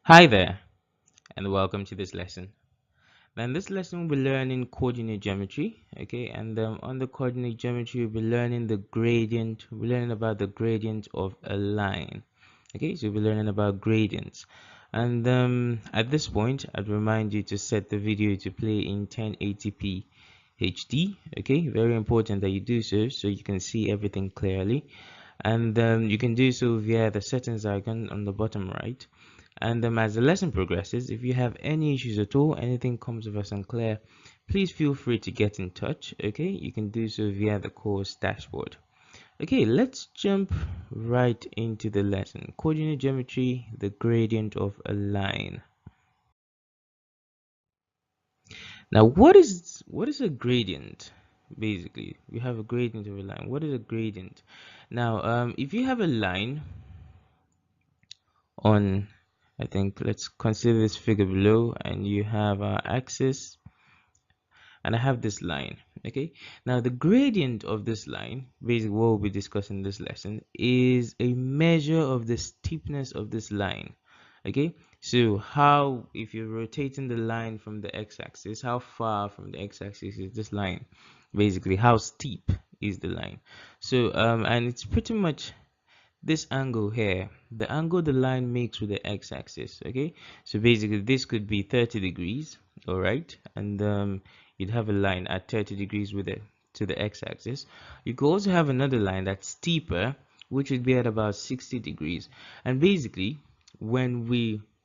Hi there, and welcome to this lesson. Now, in this lesson, we'll be learning coordinate geometry, okay? And on the coordinate geometry, we'll be learning the gradient. We're learning about the gradient of a line, okay? So we'll be learning about gradients. And at this point, I'd remind you to set the video to play in 1080p HD, okay? Very important that you do so you can see everything clearly. And you can do so via the settings icon on the bottom right. And as the lesson progresses, if you have any issues at all, anything comes of us unclear, please feel free to get in touch. Okay, you can do so via the course dashboard. Okay, let's jump right into the lesson. Coordinate geometry, the gradient of a line. Now, what is a gradient? Basically, we have a gradient of a line. What is a gradient? Now, if you have a line on, I think let's consider this figure below, and you have our axis and I have this line. Okay, now the gradient of this line, basically what we'll be discussing in this lesson, is a measure of the steepness of this line. Okay, so how, if you're rotating the line from the x-axis, how far from the x-axis is this line? Basically, how steep is the line? So and it's pretty much this angle here, the angle the line makes with the x-axis. Okay, so basically this could be 30 degrees, all right, and you'd have a line at 30 degrees with it to the x-axis. You could also have another line that's steeper, which would be at about 60 degrees. And basically, when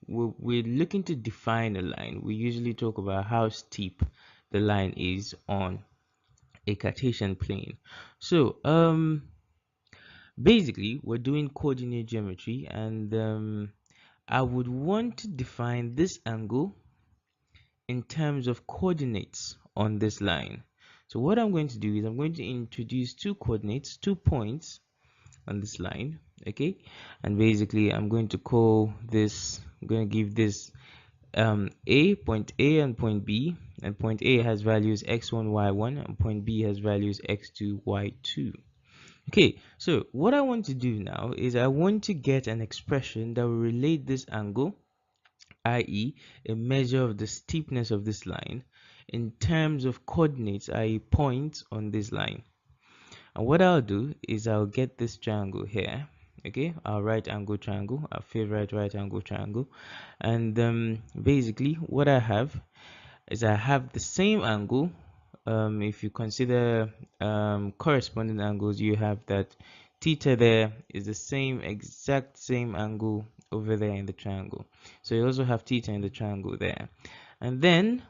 we're looking to define a line, we usually talk about how steep the line is on a Cartesian plane. So basically we're doing coordinate geometry, and I would want to define this angle in terms of coordinates on this line. So what I'm going to do is I'm going to introduce two coordinates, 2 points on this line, okay? And basically I'm going to call this, I'm going to give this point A and point B, and point A has values x1 y1 and point B has values x2 y2. Okay, so what I want to do now is I want to get an expression that will relate this angle, i.e. a measure of the steepness of this line, in terms of coordinates, i.e. points on this line. And what I'll do is I'll get this triangle here, okay, our right angle triangle, our favorite right angle triangle. And basically what I have is I have the same angle. If you consider corresponding angles, you have that theta there is the same exact same angle over there in the triangle. So you also have theta in the triangle there. And then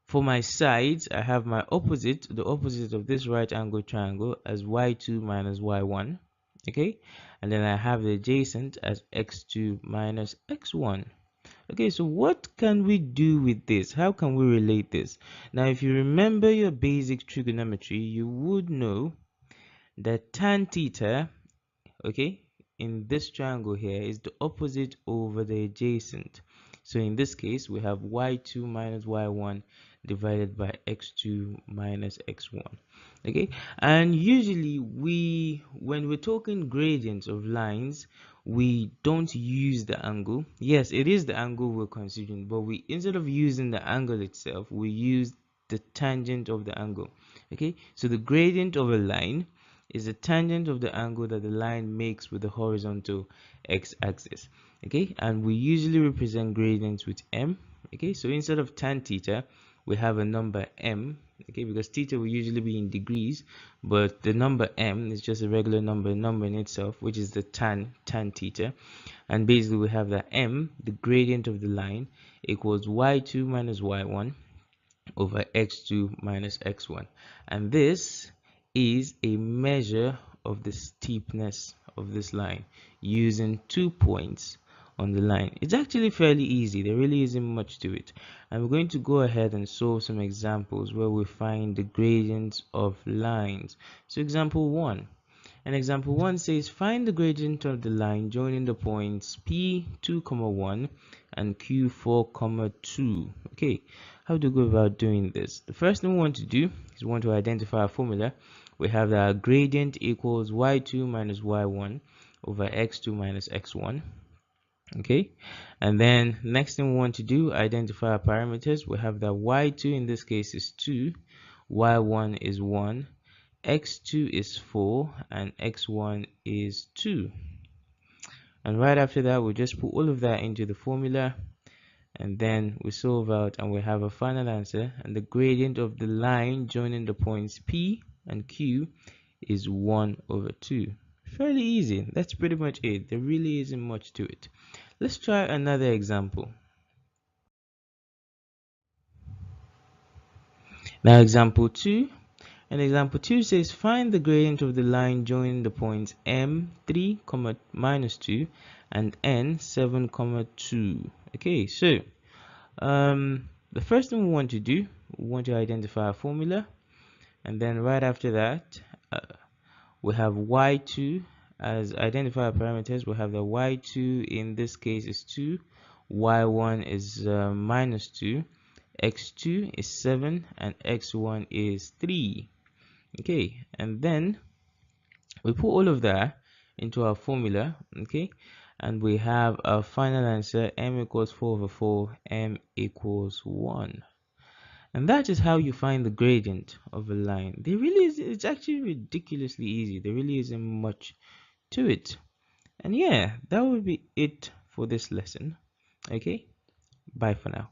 for my sides, I have my opposite, the opposite of this right angle triangle, as y2 minus y1. Okay, and then I have the adjacent as x2 minus x1. Okay, so what can we do with this? How can we relate this? Now, if you remember your basic trigonometry, you would know that tan theta, okay, in this triangle here is the opposite over the adjacent. So in this case, we have y2 minus y1 divided by x2 minus x1. Okay, and usually when we're talking gradients of lines, we don't use the angle. Yes, it is the angle we're considering, but we, instead of using the angle itself, we use the tangent of the angle. Okay, so the gradient of a line is the tangent of the angle that the line makes with the horizontal x-axis. Okay, and we usually represent gradients with m. Okay, so instead of tan theta, we have a number m. Okay, because theta will usually be in degrees, but the number m is just a regular number in itself, which is the tan theta. And basically we have that m, the gradient of the line, equals y2 minus y1 over x2 minus x1, and this is a measure of the steepness of this line using 2 points on the line. It's actually fairly easy, there really isn't much to it, and we're going to go ahead and solve some examples where we find the gradients of lines. So example 1, and example 1 says find the gradient of the line joining the points P2, 1 and Q4, 2. Okay, how do we go about doing this? The first thing we want to do is we want to identify a formula. We have that gradient equals y2 minus y1 over x2 minus x1. Okay, and then next thing we want to do, identify our parameters. We have that y2 in this case is 2, y1 is 1, x2 is 4, and x1 is 2. And right after that, we just put all of that into the formula, and then we solve out and we have a final answer. And the gradient of the line joining the points P and Q is 1 over 2. Fairly easy. That's pretty much it. There really isn't much to it. Let's try another example. Now example 2. And example 2 says find the gradient of the line joining the points M 3, minus 2 and N 7, 2. Okay, so the first thing we want to do, we want to identify a formula, and then right after that we have y2 as identifier parameters. We have the y2 in this case is 2, y1 is minus 2, x2 is 7, and x1 is 3. Okay, and then we put all of that into our formula. Okay, and we have our final answer: m equals 4 over 4, m equals 1. And that is how you find the gradient of a line. There really is, it's actually ridiculously easy. There really isn't much to it. And yeah, that would be it for this lesson. Okay, bye for now.